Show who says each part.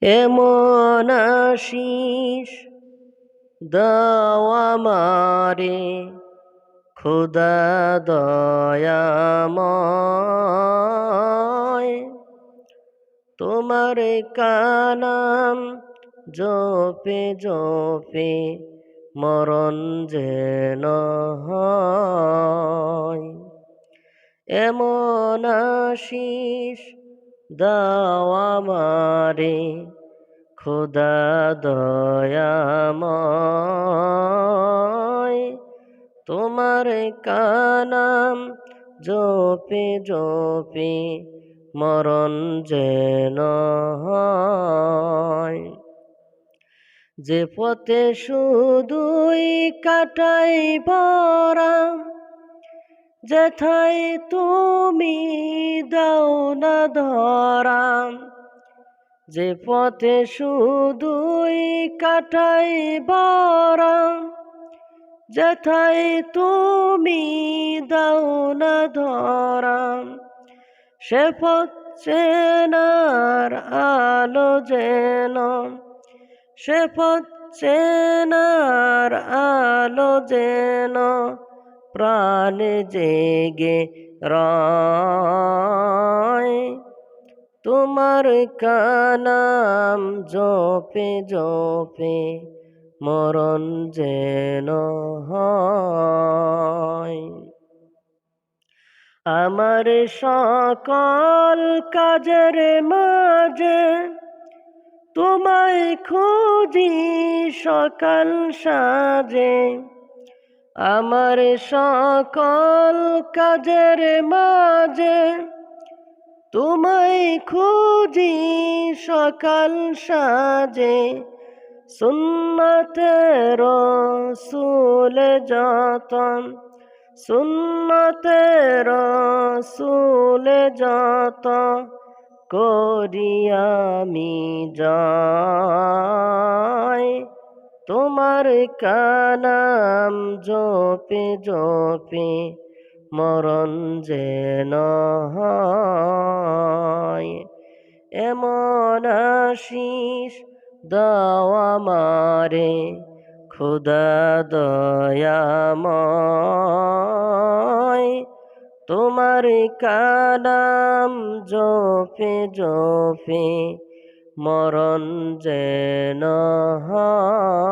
Speaker 1: এমন আশিস দাও আমারে খোদা দয়াময়, তোমার কানাম জপে জপে মরণ যেন হয়। এমন আশিস দাও আমারে খোদা দয়াময়, তোমার কানাম জপে জপে মরণ যেন হয়। যে পথে শুধুই কাটাই পরাম, যেথায় তুমি দাও না ধরাম। যে পথে শুধুই কাটাই পরাম, যেথায় তুমি দাও না ধরাম। সে পথ চেনার আলো যেন, সে পথ চেনার আলো যেন প্রাণে জেগে রয়। তোমার কানাম জপে জপে মরণ যেন হয়। আমার সকল কাজের মাঝে তোমায় খুঁজি সকাল সাজে। আমার সকল কাজের মাঝে তোমায় খুঁজি সকাল সাজে। সুন্নতে রসুল যত, সুন্নতে রসুল যত করি আমি যাই। তোমার কানাম জপে জপে মরণ যেন হয়। এমন আশিস দাও আমারে খোদা দয়াময়, তোমার কানাম জপে জপে মরণ যেন হয়।